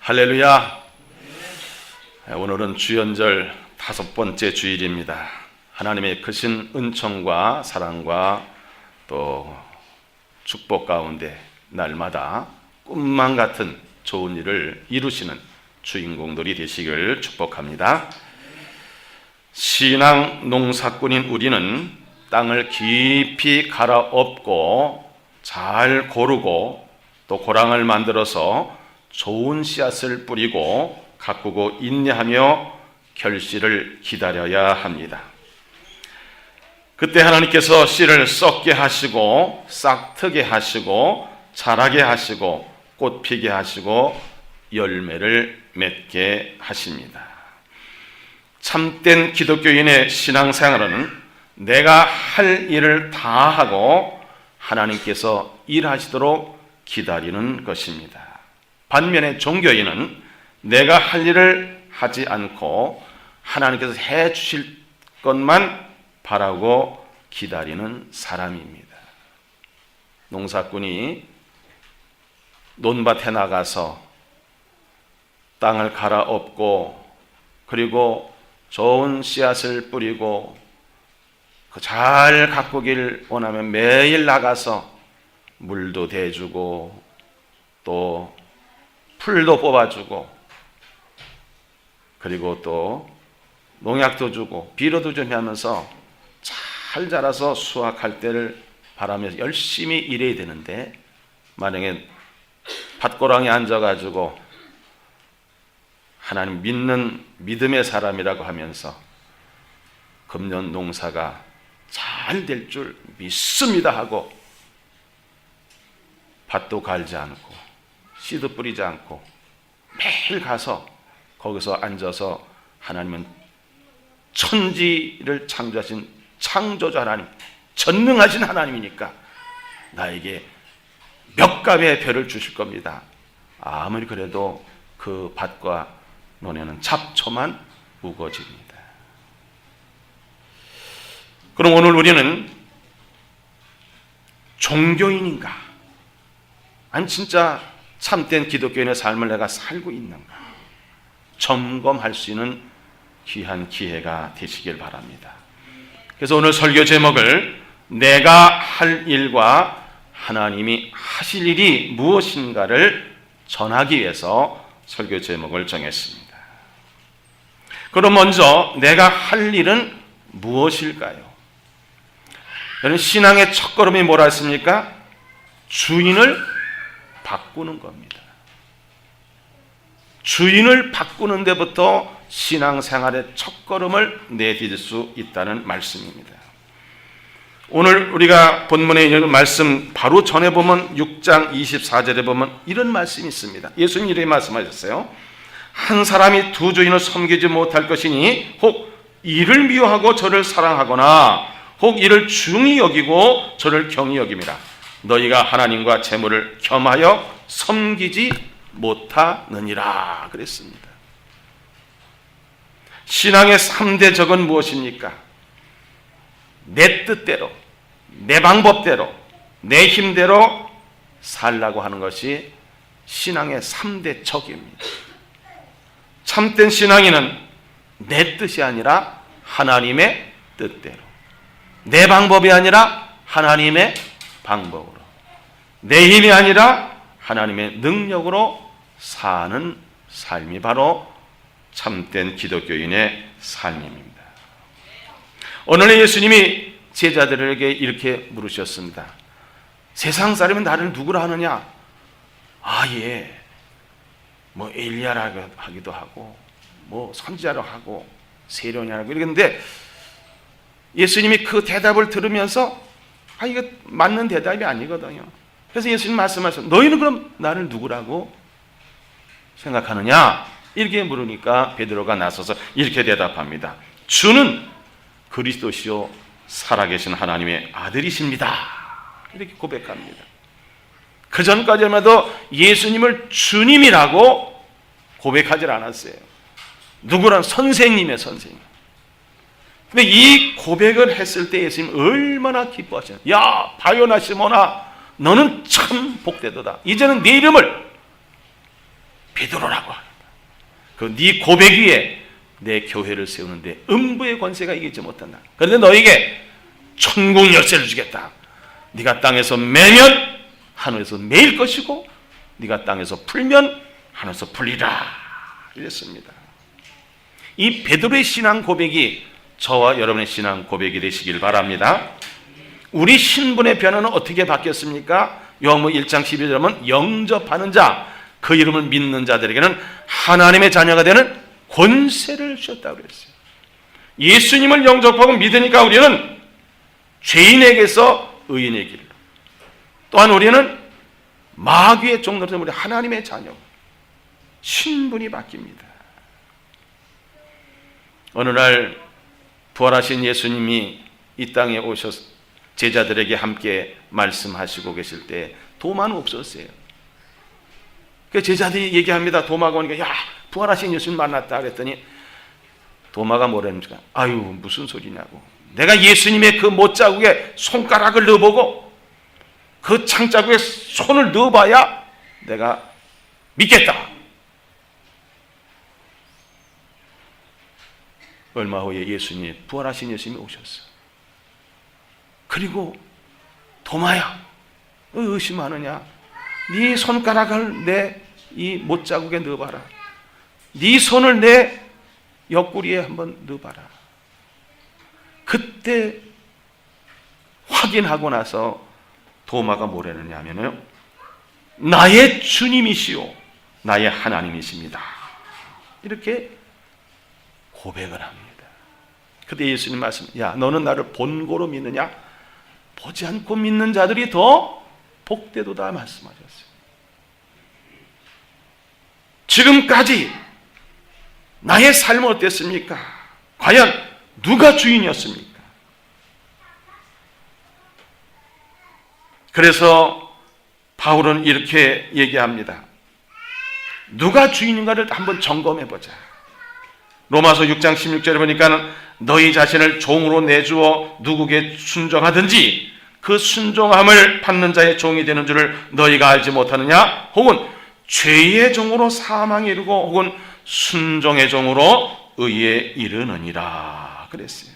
할렐루야. 오늘은 주연절 5번째 주일입니다. 하나님의 크신 은총과 사랑과 또 축복 가운데 날마다 꿈만 같은 좋은 일을 이루시는 주인공들이 되시길 축복합니다. 신앙 농사꾼인 우리는 땅을 깊이 갈아엎고 잘 고르고 또 고랑을 만들어서 좋은 씨앗을 뿌리고 가꾸고 인내하며 결실을 기다려야 합니다. 그때 하나님께서 씨를 썩게 하시고 싹트게 하시고 자라게 하시고 꽃 피게 하시고 열매를 맺게 하십니다. 참된 기독교인의 신앙생활은 내가 할 일을 다 하고 하나님께서 일하시도록 기다리는 것입니다. 반면에 종교인은 내가 할 일을 하지 않고 하나님께서 해 주실 것만 바라고 기다리는 사람입니다. 농사꾼이 논밭에 나가서 땅을 갈아엎고 그리고 좋은 씨앗을 뿌리고 잘 가꾸길 원하면 매일 나가서 물도 대주고 또 풀도 뽑아주고 그리고 또 농약도 주고 비료도 좀 하면서 잘 자라서 수확할 때를 바라면서 열심히 일해야 되는데, 만약에 밭고랑에 앉아가지고 하나님 믿는 믿음의 사람이라고 하면서 금년 농사가 잘 될 줄 믿습니다 하고 밭도 갈지 않고 씨도 뿌리지 않고 매일 가서 거기서 앉아서 하나님은 천지를 창조하신 창조주 하나님, 전능하신 하나님이니까 나에게 몇 값의 별을 주실 겁니다. 아무리 그래도 그 밭과 논에는 잡초만 우거집니다. 그럼 오늘 우리는 종교인인가? 아니 진짜 참된 기독교인의 삶을 내가 살고 있는가? 점검할 수 있는 귀한 기회가 되시길 바랍니다. 그래서 오늘 설교 제목을 내가 할 일과 하나님이 하실 일이 무엇인가를 전하기 위해서 설교 제목을 정했습니다. 그럼 먼저 내가 할 일은 무엇일까요? 여러분, 신앙의 첫걸음이 뭐라 했습니까? 주인을 바꾸는 겁니다. 주인을 바꾸는 데부터 신앙생활의 첫걸음을 내디딜 수 있다는 말씀입니다. 오늘 우리가 본문에 있는 말씀 바로 전에 보면 6장 24절에 보면 이런 말씀이 있습니다. 예수님이 이렇게 말씀하셨어요. 한 사람이 두 주인을 섬기지 못할 것이니 혹 이를 미워하고 저를 사랑하거나 혹 이를 중히 여기고 저를 경히 여김이라. 너희가 하나님과 재물을 겸하여 섬기지 못하느니라 그랬습니다. 신앙의 3대 적은 무엇입니까? 내 뜻대로, 내 방법대로, 내 힘대로 살라고 하는 것이 신앙의 3대 적입니다. 참된 신앙인은 내 뜻이 아니라 하나님의 뜻대로, 내 방법이 아니라 하나님의 방법으로, 내 힘이 아니라 하나님의 능력으로 사는 삶이 바로 참된 기독교인의 삶입니다. 오늘 예수님이 제자들에게 이렇게 물으셨습니다. 세상 사람은 나를 누구라 하느냐? 뭐 엘리야라고 하기도 하고 뭐 선지자라고 하고 세례요한이라고 이러는데, 예수님이 그 대답을 들으면서 이거 맞는 대답이 아니거든요. 그래서 예수님 말씀하셨어요. 너희는 그럼 나를 누구라고 생각하느냐? 이렇게 물으니까 베드로가 나서서 이렇게 대답합니다. 주는 그리스도시요 살아계신 하나님의 아들이십니다. 이렇게 고백합니다. 그 전까지만 해도 예수님을 주님이라고 고백하지 않았어요. 누구란 선생님의 선생님. 근데 이 고백을 했을 때 예수님 얼마나 기뻐하시냐. 야 바요나 시몬아, 너는 참 복되도다. 이제는 네 이름을 베드로라고 합니다. 그 네 고백 위에 내 교회를 세우는데 음부의 권세가 이기지 못한다. 그런데 너에게 천국 열쇠를 주겠다. 네가 땅에서 매면 하늘에서 매일 것이고 네가 땅에서 풀면 하늘에서 풀리라 이랬습니다. 이 베드로의 신앙 고백이 저와 여러분의 신앙 고백이 되시길 바랍니다. 우리 신분의 변화는 어떻게 바뀌었습니까? 요한복음 1장 12절에 보면 영접하는 자, 그 이름을 믿는 자들에게는 하나님의 자녀가 되는 권세를 주셨다고 그랬어요. 예수님을 영접하고 믿으니까 우리는 죄인에게서 의인의 길로, 또한 우리는 마귀의 종로에서 우리 하나님의 자녀, 신분이 바뀝니다. 어느 날 부활하신 예수님이 이 땅에 오셔서 제자들에게 함께 말씀하시고 계실 때 도마는 없었어요. 그 제자들이 얘기합니다. 도마가 오니까 야, 부활하신 예수님 만났다 그랬더니 도마가 뭐랍니까? 아유, 무슨 소리냐고. 내가 예수님의 그 못자국에 손가락을 넣어보고 그 창자국에 손을 넣어봐야 내가 믿겠다. 얼마 후에 예수님, 부활하신 예수님이 오셨어. 그리고 도마야, 의심하느냐? 네 손가락을 내 이 못자국에 넣어봐라. 네 손을 내 옆구리에 한번 넣어봐라. 그때 확인하고 나서 도마가 뭐라느냐 하면요, 나의 주님이시오 나의 하나님이십니다. 이렇게 고백을 합니다. 그때 예수님 말씀, 야, 너는 나를 본고로 믿느냐? 보지 않고 믿는 자들이 더 복되도다 말씀하셨어요. 지금까지 나의 삶은 어땠습니까? 과연 누가 주인이었습니까? 그래서 바울은 이렇게 얘기합니다. 누가 주인인가를 한번 점검해보자. 로마서 6장 16절에 보니까 너희 자신을 종으로 내주어 누구에게 순종하든지 그 순종함을 받는 자의 종이 되는 줄을 너희가 알지 못하느냐? 혹은 죄의 종으로 사망에 이르고 혹은 순종의 종으로 의에 이르느니라 그랬어요.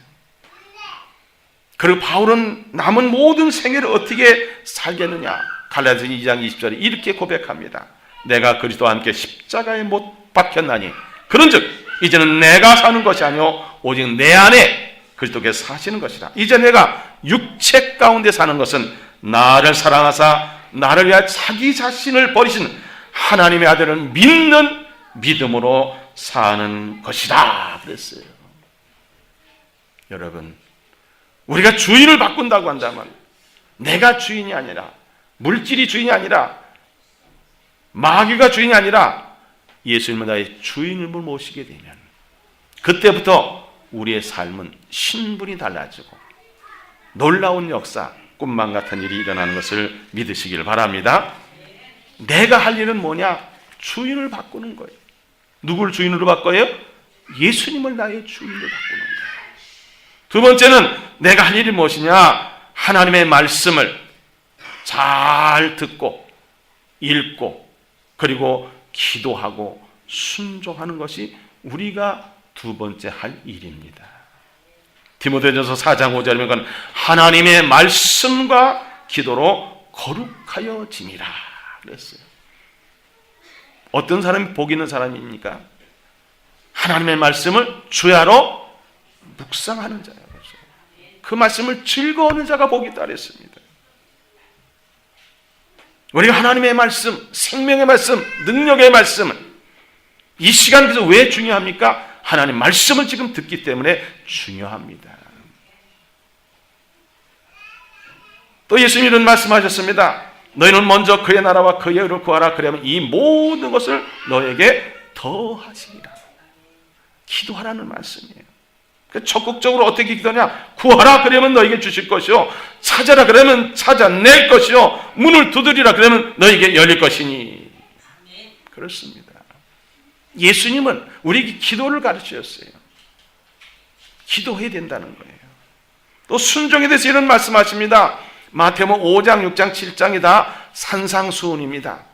그리고 바울은 남은 모든 생애를 어떻게 살겠느냐? 갈라디아서 2장 20절에 이렇게 고백합니다. 내가 그리스도와 함께 십자가에 못 박혔나니 그런즉 이제는 내가 사는 것이 아니요 오직 내 안에 그리스도께서 사시는 것이라. 이제 내가 육체 가운데 사는 것은 나를 사랑하사 나를 위하여 자기 자신을 버리신 하나님의 아들을 믿는 믿음으로 사는 것이다 그랬어요. 여러분, 우리가 주인을 바꾼다고 한다면 내가 주인이 아니라, 물질이 주인이 아니라, 마귀가 주인이 아니라 예수님을 나의 주인을 모시게 되면 그때부터 우리의 삶은 신분이 달라지고 놀라운 역사, 꿈만 같은 일이 일어나는 것을 믿으시길 바랍니다. 내가 할 일은 뭐냐? 주인을 바꾸는 거예요. 누굴 주인으로 바꿔요? 예수님을 나의 주인으로 바꾸는 거예요. 두 번째는 내가 할 일이 무엇이냐? 하나님의 말씀을 잘 듣고 읽고 그리고 기도하고 순종하는 것이 우리가 두 번째 할 일입니다. 디모데전서 4장 5절에 보면 하나님의 말씀과 기도로 거룩하여 지니라 그랬어요. 어떤 사람이 복 있는 사람입니까? 하나님의 말씀을 주야로 묵상하는 자예요. 그 말씀을 즐거워하는 자가 복이 있다 그랬습니다. 우리가 하나님의 말씀, 생명의 말씀, 능력의 말씀은 이 시간에서 왜 중요합니까? 하나님 말씀을 지금 듣기 때문에 중요합니다. 또 예수님이 이런 말씀하셨습니다. 너희는 먼저 그의 나라와 그의 의를 구하라. 그러면 이 모든 것을 너에게 더하시리라. 기도하라는 말씀이에요. 적극적으로 어떻게 기도하냐? 구하라 그러면 너에게 주실 것이요, 찾아라 그러면 찾아낼 것이요, 문을 두드리라 그러면 너에게 열릴 것이니. 그렇습니다. 예수님은 우리에게 기도를 가르치셨어요. 기도해야 된다는 거예요. 또 순종에 대해서 이런 말씀하십니다. 마태복음 5장, 6장, 7장이 다 산상수훈입니다.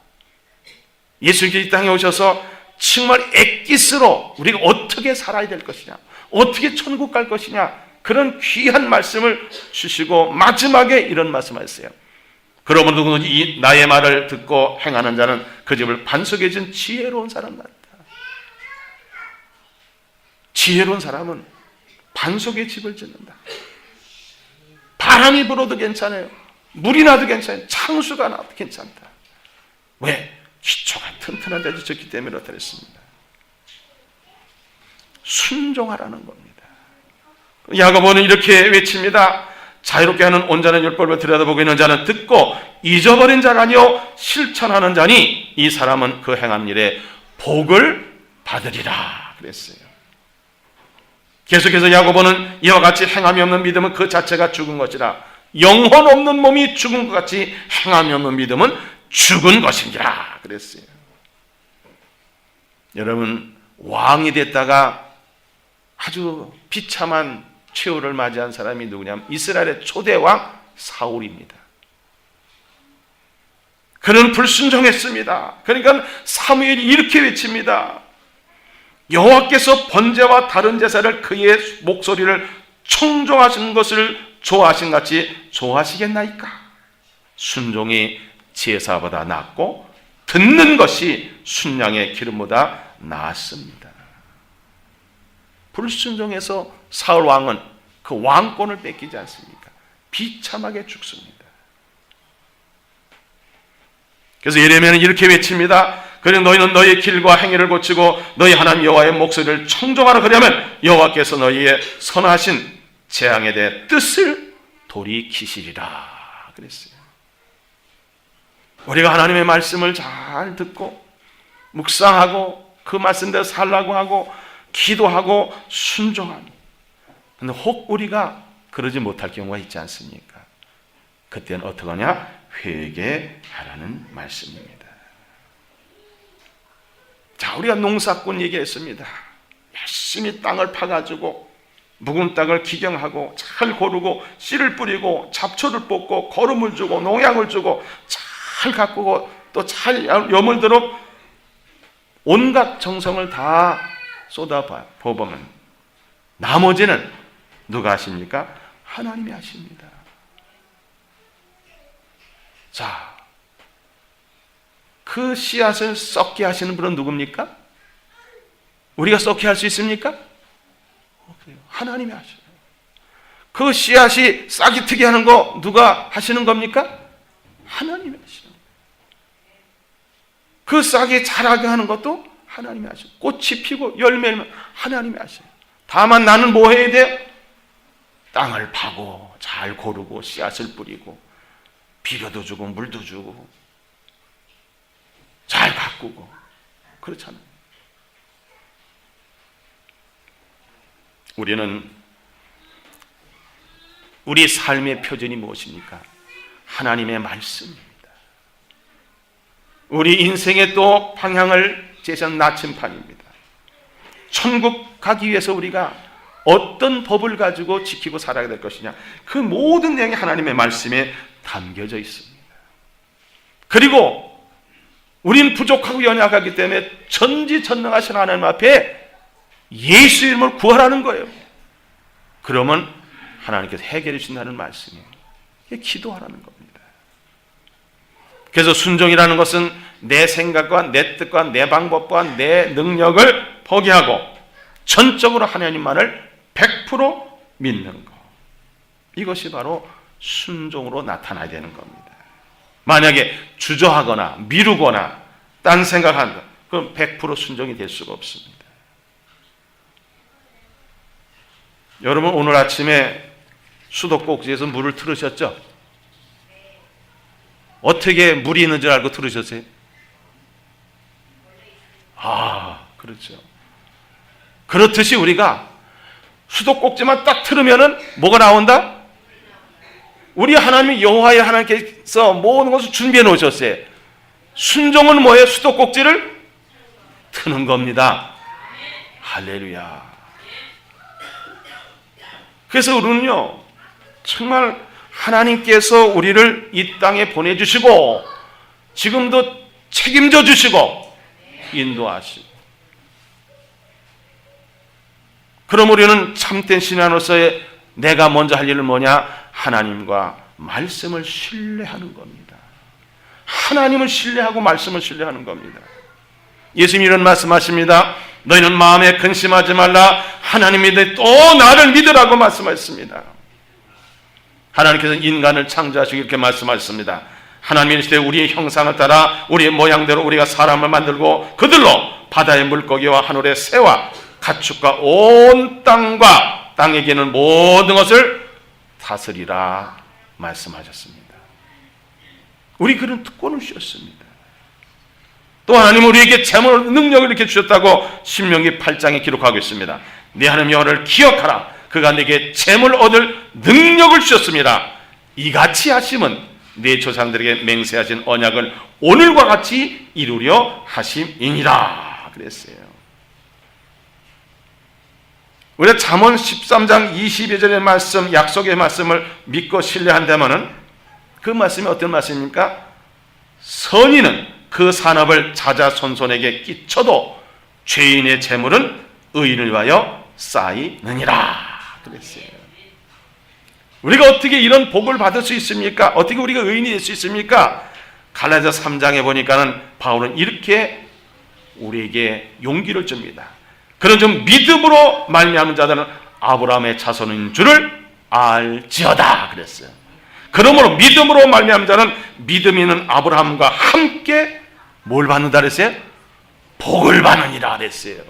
예수님께서 이 땅에 오셔서 정말 엑기스로 우리가 어떻게 살아야 될 것이냐, 어떻게 천국 갈 것이냐, 그런 귀한 말씀을 주시고 마지막에 이런 말씀하셨어요. 그러므로 누구든지 나의 말을 듣고 행하는 자는 그 집을 반석에 진 지혜로운 사람 같다. 지혜로운 사람은 반석에 집을 짓는다. 바람이 불어도 괜찮아요. 물이 나도 괜찮아요. 창수가 나도 괜찮다. 왜? 기초가 튼튼한 데서 짓기 때문에 그렇다 했습니다. 순종하라는 겁니다. 야고보는 이렇게 외칩니다. 자유롭게 하는 온전한 율법을 들여다보고 있는 자는 듣고 잊어버린 자가 아니요 실천하는 자니 이 사람은 그 행한 일에 복을 받으리라 그랬어요. 계속해서 야고보는 이와 같이 행함이 없는 믿음은 그 자체가 죽은 것이라, 영혼 없는 몸이 죽은 것 같이 행함이 없는 믿음은 죽은 것이니라 그랬어요. 여러분, 왕이 됐다가 아주 비참한 최후를 맞이한 사람이 누구냐면 이스라엘의 초대왕 사울입니다. 그는 불순종했습니다. 그러니까 사무엘이 이렇게 외칩니다. 여호와께서 번제와 다른 제사를 그의 목소리를 청종하시는 것을 좋아하신 같이 좋아하시겠나이까? 순종이 제사보다 낫고 듣는 것이 순양의 기름보다 낫습니다. 불순종해서 사울 왕은 그 왕권을 뺏기지 않습니까? 비참하게 죽습니다. 그래서 예레미야는 이렇게 외칩니다. 그리고 너희는 너희의 길과 행위를 고치고 너희 하나님 여호와의 목소리를 청종하라. 그러면 여호와께서 너희의 선하신 재앙에 대해 뜻을 돌이키시리라 그랬어요. 우리가 하나님의 말씀을 잘 듣고 묵상하고 그 말씀대로 살라고 하고 기도하고 순종하니, 근데 혹 우리가 그러지 못할 경우가 있지 않습니까? 그때는 어떻게 하냐? 회개하라는 말씀입니다. 자, 우리가 농사꾼 얘기했습니다. 열심히 땅을 파가지고 묵은 땅을 기경하고 잘 고르고 씨를 뿌리고 잡초를 뽑고 거름을 주고 농약을 주고 잘 가꾸고 또 잘 여물도록 온갖 정성을 다 쏟아보면 나머지는 누가 하십니까? 하나님이 하십니다. 자, 그 씨앗을 썩게 하시는 분은 누굽니까? 우리가 썩게 할 수 있습니까? 하나님이 하셔요. 그 씨앗이 싹이 트게 하는 거 누가 하시는 겁니까? 하나님이 하시는 거예요. 그 싹이 자라게 하는 것도 하나님이 하셔요. 꽃이 피고 열매를 하나님이 하셔요. 다만 나는 뭐 해야 돼? 땅을 파고 잘 고르고 씨앗을 뿌리고 비료도 주고 물도 주고 잘 가꾸고 그렇잖아요. 우리는 우리 삶의 표준이 무엇입니까? 하나님의 말씀입니다. 우리 인생의 또 방향을 제시한 나침판입니다. 천국 가기 위해서 우리가 어떤 법을 가지고 지키고 살아야 될 것이냐, 그 모든 내용이 하나님의 말씀에 담겨져 있습니다. 그리고 우리는 부족하고 연약하기 때문에 전지전능하신 하나님 앞에 예수 이름을 구하라는 거예요. 그러면 하나님께서 해결해 주신다는 말씀이에요. 이게 기도하라는 겁니다. 그래서 순종이라는 것은 내 생각과 내 뜻과 내 방법과 내 능력을 포기하고 전적으로 하나님만을 100% 믿는 것. 이것이 바로 순종으로 나타나야 되는 겁니다. 만약에 주저하거나 미루거나 딴 생각한다, 그럼 100% 순종이 될 수가 없습니다. 여러분, 오늘 아침에 수도꼭지에서 물을 틀으셨죠? 어떻게 물이 있는 줄 알고 틀으셨어요? 그렇죠. 그렇듯이 우리가 수도꼭지만 딱 틀으면은 뭐가 나온다? 우리 하나님이 여호와의 하나님께서 모든 것을 준비해 놓으셨어요. 순종은 뭐예요? 수도꼭지를 트는 겁니다. 할렐루야. 그래서 우리는요, 정말 하나님께서 우리를 이 땅에 보내주시고 지금도 책임져 주시고 인도하시고, 그럼 우리는 참된 신앙으로서의 내가 먼저 할 일은 뭐냐? 하나님과 말씀을 신뢰하는 겁니다. 하나님을 신뢰하고 말씀을 신뢰하는 겁니다. 예수님이 이런 말씀하십니다. 너희는 마음에 근심하지 말라. 하나님 믿으 또 나를 믿으라고 말씀하셨습니다. 하나님께서 인간을 창조하시고 이렇게 말씀하셨습니다. 하나님이 이르시되 우리의 형상을 따라 우리의 모양대로 우리가 사람을 만들고 그들로 바다의 물고기와 하늘의 새와 가축과 온 땅과 땅에게는 모든 것을 다스리라 말씀하셨습니다. 우리 그런 특권을 주셨습니다. 또 하나님은 우리에게 재물 능력을 이렇게 주셨다고 신명기 8장에 기록하고 있습니다. 네 하나님 여호와를 기억하라. 그가 내게 재물 얻을 능력을 주셨습니다. 이같이 하심은 네 조상들에게 맹세하신 언약을 오늘과 같이 이루려 하심이니라 그랬어요. 우리가 잠언 13장 22절의 말씀, 약속의 말씀을 믿고 신뢰한다면은 그 말씀이 어떤 말씀입니까? 선인은 그 산업을 자자손손에게 끼쳐도 죄인의 재물은 의인을 위하여 쌓이느니라 그랬어요. 우리가 어떻게 이런 복을 받을 수 있습니까? 어떻게 우리가 의인이 될 수 있습니까? 갈라디아서 3장에 보니까는 바울은 이렇게 우리에게 용기를 줍니다. 그런 좀 믿음으로 말미암은 자들은 아브라함의 자손인 줄을 알지어다 그랬어요. 그러므로 믿음으로 말미암은 자는 믿음이 있는 아브라함과 함께 뭘 받는다 그랬어요? 복을 받느니라 그랬어요.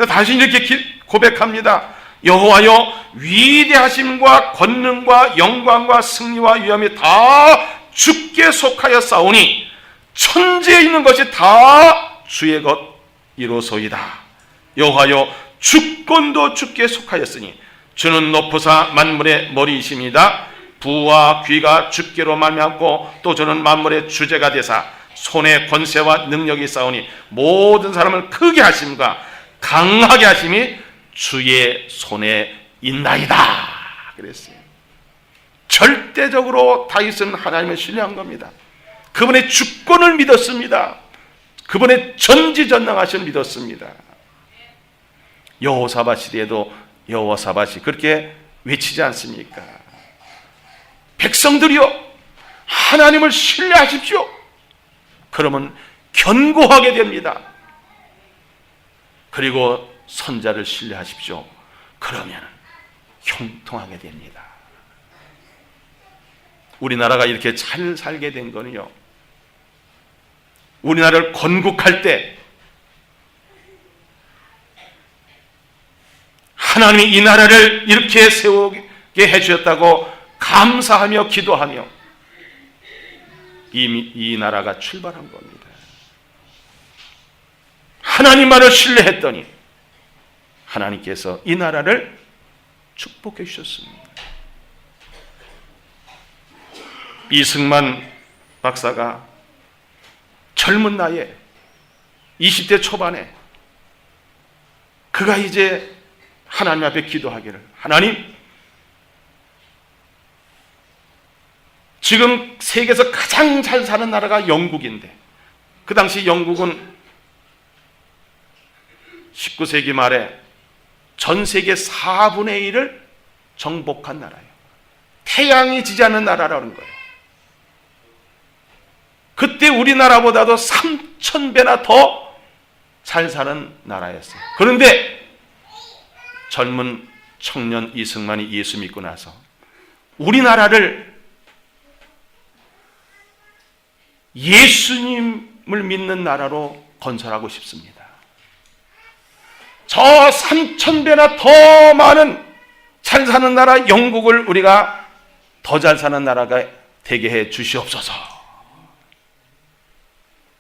다시 이렇게 고백합니다. 여호와여 위대하심과 권능과 영광과 승리와 위엄이 다 주께 속하여 싸우니 천지에 있는 것이 다 주의 것이로소이다. 여호와여 주권도 주께 속하였으니 주는 높으사 만물의 머리이십니다. 부와 귀가 주께로 말미암고 또 저는 만물의 주제가 되사 손에 권세와 능력이 싸우니 모든 사람을 크게 하심과 강하게 하심이 주의 손에 있나이다 그랬어요. 절대적으로 다윗은 하나님을 신뢰한 겁니다. 그분의 주권을 믿었습니다. 그분의 전지전능하심을 믿었습니다. 여호사밧 시대에도 여호사밧이 그렇게 외치지 않습니까? 백성들이여 하나님을 신뢰하십시오. 그러면 견고하게 됩니다. 그리고 선자를 신뢰하십시오. 그러면 형통하게 됩니다. 우리나라가 이렇게 잘 살게 된 거는요, 우리나라를 건국할 때 하나님이 이 나라를 이렇게 세우게 해주셨다고 감사하며 기도하며 이 나라가 출발한 겁니다. 하나님만을 신뢰했더니 하나님께서 이 나라를 축복해 주셨습니다. 이승만 박사가 젊은 나이에 20대 초반에 그가 이제 하나님 앞에 기도하기를, 하나님, 지금 세계에서 가장 잘 사는 나라가 영국인데 그 당시 영국은 19세기 말에 전 세계 4분의 1을 정복한 나라예요. 태양이 지지 않는 나라라는 거예요. 그때 우리나라보다도 3,000배나 더 잘 사는 나라였어요. 그런데 젊은 청년 이승만이 예수 믿고 나서 우리나라를 예수님을 믿는 나라로 건설하고 싶습니다. 저 3,000배나 더 많은 잘 사는 나라 영국을 우리가 더 잘 사는 나라가 되게 해 주시옵소서.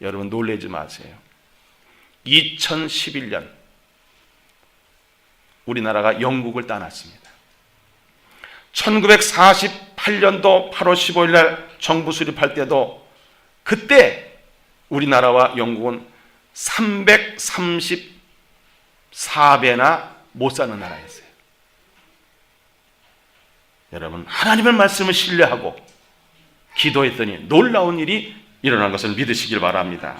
여러분 놀라지 마세요. 2011년 우리나라가 영국을 떠났습니다. 1948년도 8월 15일 날 정부 수립할 때도 그때 우리나라와 영국은 334배나 못 사는 나라였어요. 여러분 하나님의 말씀을 신뢰하고 기도했더니 놀라운 일이 일어난 것을 믿으시길 바랍니다.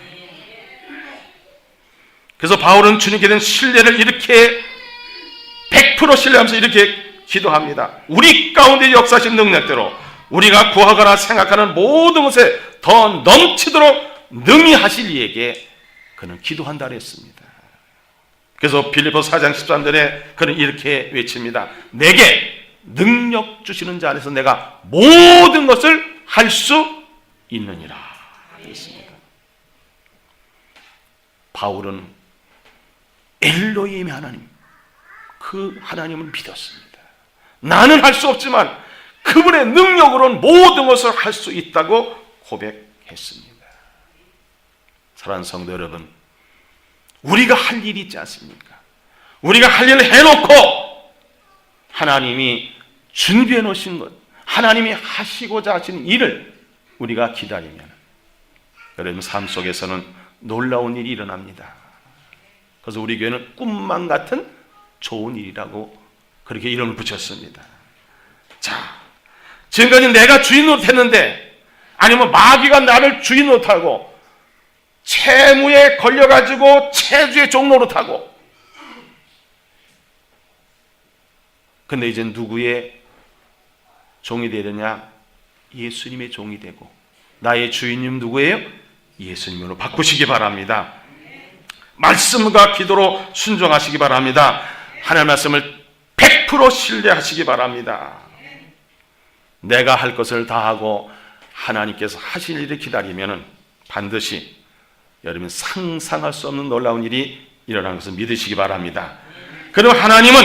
그래서 바울은 주님께 대한 신뢰를 이렇게 100% 신뢰하면서 이렇게 기도합니다. 우리 가운데 역사하신 능력대로 우리가 구하거나 생각하는 모든 것에 더 넘치도록 능히 하실 이에게 그는 기도한다 그랬습니다. 그래서 빌립보서 4장 13절에 그는 이렇게 외칩니다. 내게 능력 주시는 자 안에서 내가 모든 것을 할 수 있느니라 그랬습니다. 바울은 엘로힘의 하나님, 그 하나님을 믿었습니다. 나는 할 수 없지만 그분의 능력으로는 모든 것을 할 수 있다고 고백했습니다. 사랑하는 성도 여러분, 우리가 할 일이 있지 않습니까? 우리가 할 일을 해놓고 하나님이 준비해 놓으신 것, 하나님이 하시고자 하시는 일을 우리가 기다리면 여러분 삶 속에서는 놀라운 일이 일어납니다. 그래서 우리 교회는 꿈만 같은 좋은 일이라고 그렇게 이름을 붙였습니다. 자, 지금까지 내가 주인 노릇했는데 아니면 마귀가 나를 주인 노릇하고 채무에 걸려가지고 채주의 종 노릇하고, 근데 이제 누구의 종이 되느냐? 예수님의 종이 되고, 나의 주인님 누구예요? 예수님으로 바꾸시기 바랍니다. 말씀과 기도로 순종하시기 바랍니다. 하나님의 말씀을 100% 신뢰하시기 바랍니다. 내가 할 것을 다 하고 하나님께서 하실 일을 기다리면 반드시 여러분 상상할 수 없는 놀라운 일이 일어나는 것을 믿으시기 바랍니다. 그리고 하나님은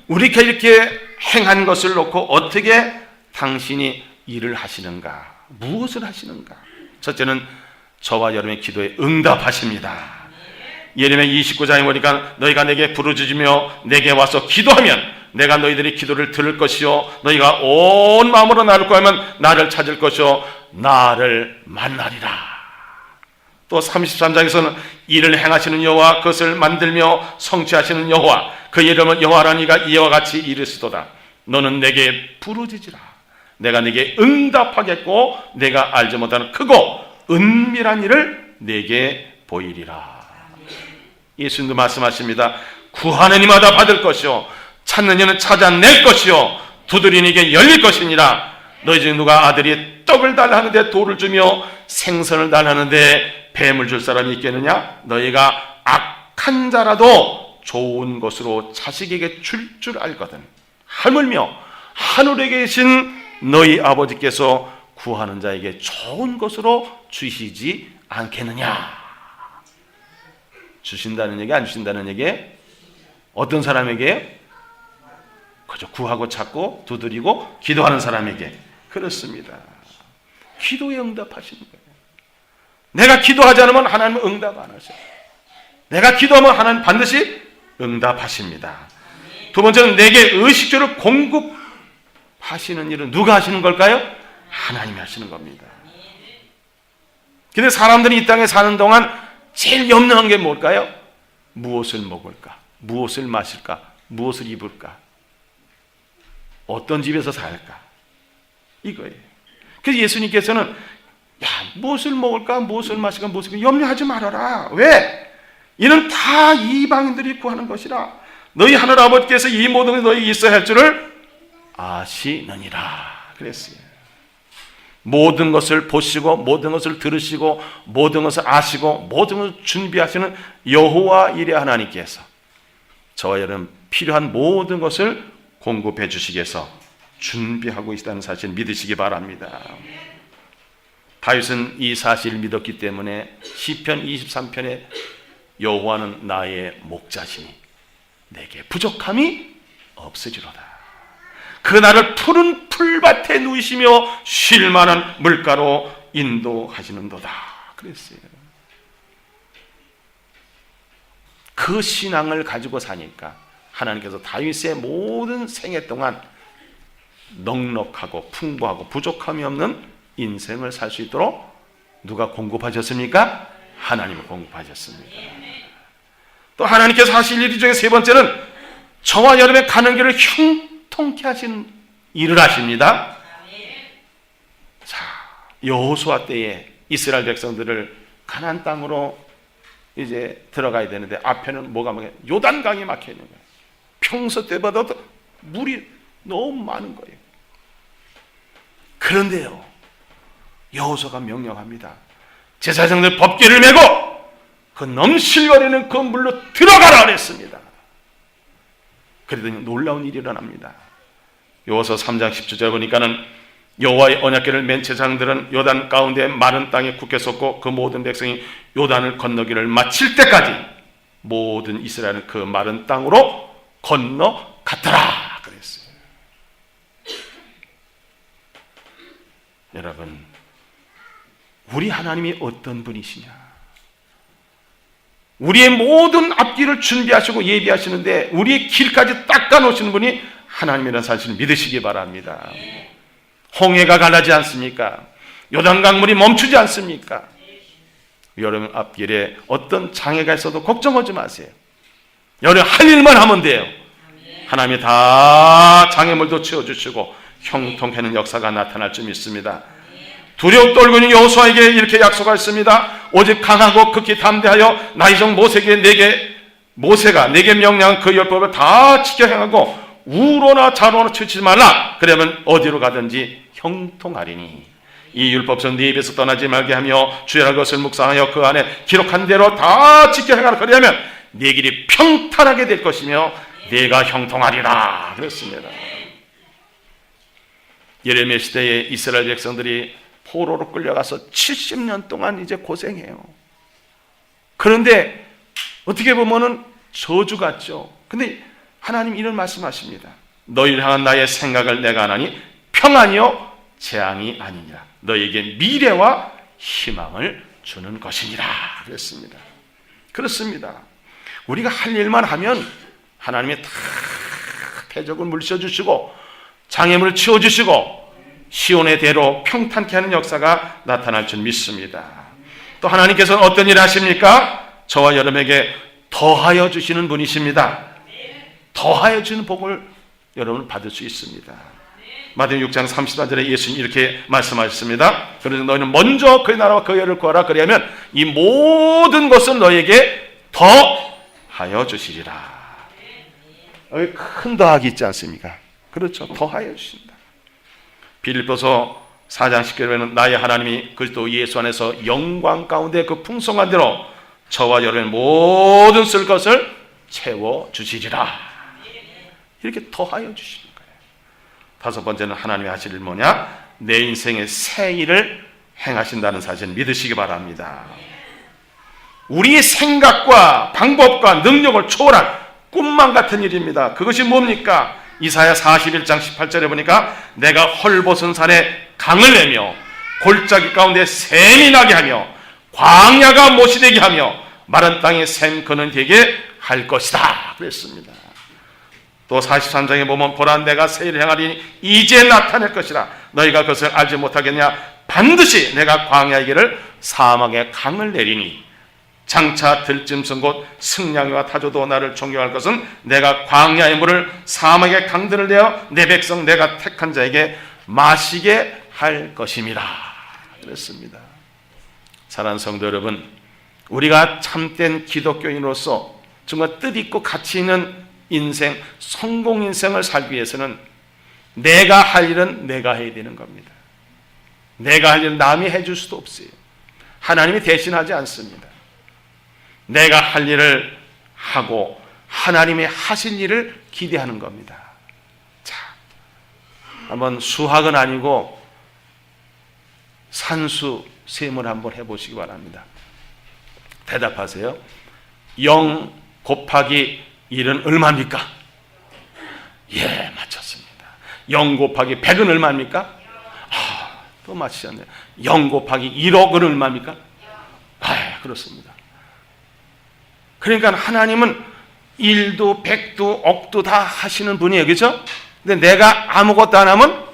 우리가 이렇게 행한 것을 놓고 어떻게 당신이 일을 하시는가, 무엇을 하시는가? 첫째는 저와 여러분의 기도에 응답하십니다. 예레미야 29장에 보니까 너희가 내게 부르짖으며 내게 와서 기도하면 내가 너희들의 기도를 들을 것이요 너희가 온 마음으로 나를 구하면 나를 찾을 것이요 나를 만나리라. 또 33장에서는 이를 행하시는 여호와 그것을 만들며 성취하시는 여호와 그 이름은 여호와라니가 이와 같이 이르시도다. 너는 내게 부르짖으라. 내가 네게 응답하겠고 내가 알지 못하는 크고 은밀한 일을 내게 보이리라. 예수님도 말씀하십니다. 구하는 이마다 받을 것이요 찾는 이는 찾아낼 것이요 두드리는 이게 열릴 것이니라. 너희 중 누가 아들이 떡을 달라 하는데 돌을 주며 생선을 달라 하는데 뱀을 줄 사람이 있겠느냐? 너희가 악한 자라도 좋은 것으로 자식에게 줄 줄 알거든. 하물며 하늘에 계신 너희 아버지께서 구하는 자에게 좋은 것으로 주시지 않겠느냐? 주신다는 얘기, 안 주신다는 얘기? 어떤 사람에게? 그저 구하고 찾고 두드리고 기도하는 사람에게. 그렇습니다. 기도에 응답하시는 거예요. 내가 기도하지 않으면 하나님은 응답 안 하셔요. 내가 기도하면 하나님 반드시 응답하십니다. 두 번째는 내게 의식주를 공급하시는 일은 누가 하시는 걸까요? 하나님이 하시는 겁니다. 근데 사람들이 이 땅에 사는 동안 제일 염려한 게 뭘까요? 무엇을 먹을까? 무엇을 마실까? 무엇을 입을까? 어떤 집에서 살까? 이거예요. 그래서 예수님께서는 야, 무엇을 먹을까? 무엇을 마실까? 무엇을 염려하지 말아라. 왜? 이는 다 이방인들이 구하는 것이라. 너희 하늘 아버지께서 이 모든 것이 너희 있어야 할 줄을 아시느니라. 그랬어요. 모든 것을 보시고 모든 것을 들으시고 모든 것을 아시고 모든 것을 준비하시는 여호와 이레 하나님께서 저와 여러분 필요한 모든 것을 공급해 주시기 위해서 준비하고 있다는 사실을 믿으시기 바랍니다. 다윗은 이 사실을 믿었기 때문에 시편 23편에 여호와는 나의 목자시니 내게 부족함이 없으리로다. 그 나를 푸른 풀밭에 누이시며 쉴 만한 물가로 인도하시는도다. 그랬어요. 그 신앙을 가지고 사니까 하나님께서 다윗의 모든 생애 동안 넉넉하고 풍부하고 부족함이 없는 인생을 살 수 있도록 누가 공급하셨습니까? 하나님을 공급하셨습니다. 또 하나님께서 하실 일 중에 세 번째는 저와 여러분의 가는 길을 형통케 하시는 일을 하십니다. 자, 여호수아 때에 이스라엘 백성들을 가나안 땅으로 이제 들어가야 되는데 앞에는 뭐가 요단강이 막혀 있는 거예요. 평소 때보다도 물이 너무 많은 거예요. 그런데요, 여호수아가 명령합니다. 제사장들 법궤를 메고 그 넘실거리는 그 물로 들어가라 그랬습니다. 그러더니 놀라운 일이 일어납니다. 여호수아 3장 17절 보니까는 여호와의 언약궤를 맨 제사장들은 요단 가운데 마른 땅에 굳게 섰고 그 모든 백성이 요단을 건너기를 마칠 때까지 모든 이스라엘은 그 마른 땅으로 건너갔더라 그랬어요. 여러분, 우리 하나님이 어떤 분이시냐? 우리의 모든 앞길을 준비하시고 예비하시는데 우리의 길까지 닦아 놓으시는 분이 하나님이라는 사실을 믿으시기 바랍니다. 홍해가 갈라지 않습니까? 요단강물이 멈추지 않습니까? 여러분 앞길에 어떤 장애가 있어도 걱정하지 마세요. 여러분 할 일만 하면 돼요. 하나님이 다 장애물도 치워주시고 형통하는 역사가 나타날 줄 믿습니다. 두려움 떨고 있는 여호수아에게 이렇게 약속하였습니다. 오직 강하고 극히 담대하여 나이정 모세가 내게 명령한 그 율법을 다 지켜 행하고 우로나 좌로나 치우치지 말라. 그러면 어디로 가든지 형통하리니 이 율법서 네 입에서 떠나지 말게 하며 주의 것을 묵상하여 그 안에 기록한 대로 다 지켜 행하라. 그러면 네 길이 평탄하게 될 것이며 네가 형통하리라 그랬습니다. 예레미야 시대에 이스라엘 백성들이 포로로 끌려가서 70년 동안 이제 고생해요. 그런데 어떻게 보면은 저주 같죠. 근데 하나님 이런 말씀하십니다. 너희를 향한 나의 생각을 내가 하나니 평안이요 재앙이 아니니라. 너희에게 미래와 희망을 주는 것이니라 그랬습니다. 그렇습니다. 우리가 할 일만 하면 하나님이 다 대적을 물리쳐주시고 장애물을 치워주시고 시온의 대로 평탄케 하는 역사가 나타날 줄 믿습니다. 또 하나님께서는 어떤 일을 하십니까? 저와 여러분에게 더하여 주시는 분이십니다. 더하여 주는 복을 여러분 받을 수 있습니다. 마태복음 6장 34절에 예수님 이렇게 말씀하셨습니다. 그래서 너희는 먼저 그의 나라와 그의 의를 구하라. 그리하면 이 모든 것은 너희에게 더하여 주시리라. 여기 큰 더하기 있지 않습니까? 그렇죠. 더하여 주신다. 빌립보서 4장 10절에는 나의 하나님이 그리스도 예수 안에서 영광 가운데 그 풍성한 대로 저와 여러분의 모든 쓸 것을 채워주시리라. 이렇게 더하여 주시는 거예요. 다섯 번째는 하나님이 하실 일 뭐냐? 내 인생의 새 일을 행하신다는 사실을 믿으시기 바랍니다. 우리의 생각과 방법과 능력을 초월한 꿈만 같은 일입니다. 그것이 뭡니까? 이사야 41장 18절에 보니까 내가 헐벗은 산에 강을 내며 골짜기 가운데 샘이 나게 하며 광야가 못이 되게 하며 마른 땅에 샘 거는 되게 할 것이다 그랬습니다. 또 43장에 보면 보라 내가 새 일을 행하리니 이제 나타낼 것이라. 너희가 그것을 알지 못하겠냐? 반드시 내가 광야의 길을 사막에 강을 내리니 장차 들짐승 곧 승냥이와 타조도 나를 존경할 것은 내가 광야의 물을 사막의 강들을 내어 내 백성 내가 택한 자에게 마시게 할 것임이라 그랬습니다. 사랑하는 성도 여러분, 우리가 참된 기독교인으로서 정말 뜻있고 가치 있는 인생, 성공 인생을 살기 위해서는 내가 할 일은 내가 해야 되는 겁니다. 내가 할 일은 남이 해줄 수도 없어요. 하나님이 대신하지 않습니다. 내가 할 일을 하고 하나님의 하실 일을 기대하는 겁니다. 자, 한번 수학은 아니고 산수 셈을 한번 해보시기 바랍니다. 대답하세요. 0 곱하기 1은 얼마입니까? 예, 맞췄습니다. 0 곱하기 100은 얼마입니까? 또 맞히셨네요. 0 곱하기 1억은 얼마입니까? 그렇습니다. 그러니까 하나님은 1도 100도 억도 다 하시는 분이에요. 그렇죠? 근데 내가 아무것도 안 하면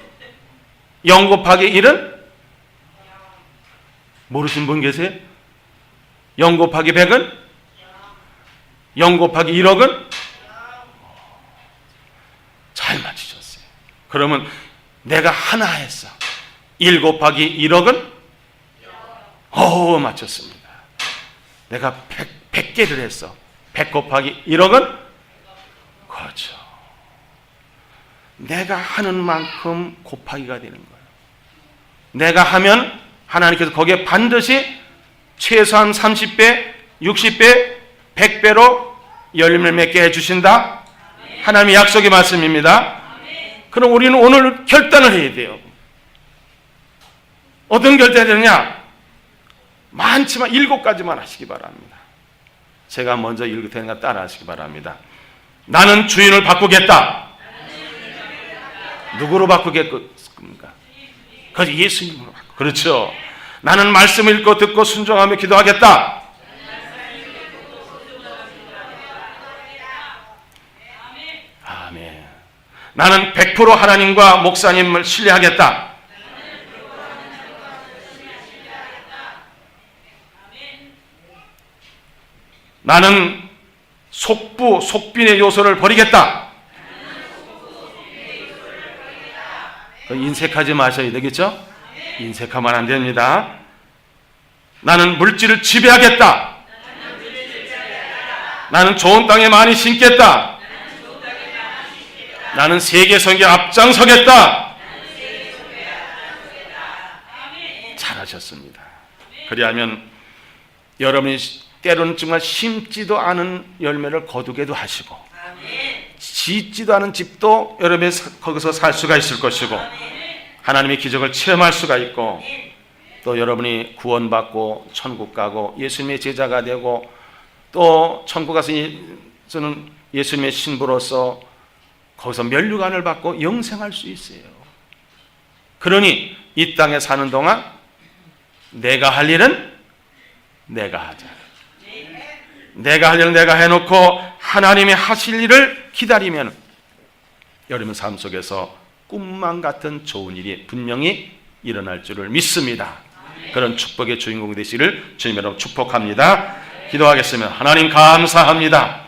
0 곱하기 1은 모르신 분 계세요? 0 곱하기 100은? 0 곱하기 1억은? 잘 맞추셨어요. 그러면 내가 하나 했어. 1 곱하기 1억은? 맞췄습니다. 내가 100개를 했어. 100 곱하기 1억은 그렇죠. 내가 하는 만큼 곱하기가 되는 거예요. 내가 하면 하나님께서 거기에 반드시 최소한 30배, 60배, 100배로 열매를 맺게 해주신다. 하나님의 약속의 말씀입니다. 그럼 우리는 오늘 결단을 해야 돼요. 어떤 결단이 되느냐? 많지만 7가지만 하시기 바랍니다. 제가 먼저 읽을 테니까 따라 하시기 바랍니다. 나는 주인을 바꾸겠다. 누구로 바꾸겠습니까? 그래서 예수님으로 바꾸. 그렇죠. 나는 말씀을 읽고 듣고 순종하며 기도하겠다. 아멘. 나는 100% 하나님과 목사님을 신뢰하겠다. 나는 속부, 속빈의 요소를 버리겠다. 인색하지 마셔야 되겠죠? 인색하면 안 됩니다. 나는 물질을 지배하겠다. 나는 좋은 땅에 많이 심겠다. 나는 세계 선교에 앞장서겠다. 잘하셨습니다. 그리하면 여러분이 때로는 정말 심지도 않은 열매를 거두게도 하시고 짓지도 않은 집도 여러분이 거기서 살 수가 있을 것이고 하나님의 기적을 체험할 수가 있고 또 여러분이 구원받고 천국 가고 예수님의 제자가 되고 또 천국 가서 저는 예수님의 신부로서 거기서 면류관을 받고 영생할 수 있어요. 그러니 이 땅에 사는 동안 내가 할 일은 내가 하자. 내가 할 일은 내가 해놓고 하나님이 하실 일을 기다리면 여러분 삶 속에서 꿈만 같은 좋은 일이 분명히 일어날 줄을 믿습니다. 그런 축복의 주인공 되시기를 주님으로 축복합니다. 기도하겠습니다. 하나님 감사합니다.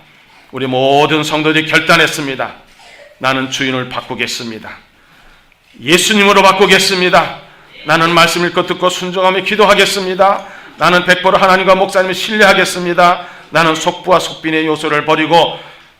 우리 모든 성도들이 결단했습니다. 나는 주인을 바꾸겠습니다. 예수님으로 바꾸겠습니다. 나는 말씀 읽고 듣고 순종하며 기도하겠습니다. 나는 100% 하나님과 목사님을 신뢰하겠습니다. 나는 속부와 속빈의 요소를 버리고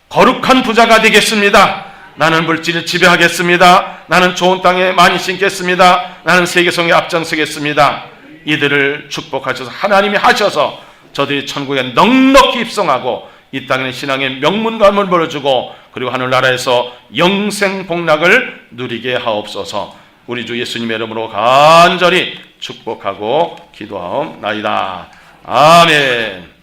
거룩한 부자가 되겠습니다. 나는 물질을 지배하겠습니다. 나는 좋은 땅에 많이 심겠습니다. 나는 세계성에 앞장서겠습니다. 이들을 축복하셔서 하나님이 하셔서 저들이 천국에 넉넉히 입성하고 이 땅의 신앙의 명문감을 벌어주고 그리고 하늘나라에서 영생 복락을 누리게 하옵소서. 우리 주 예수님의 이름으로 간절히 축복하고 기도하옵나이다. 아멘.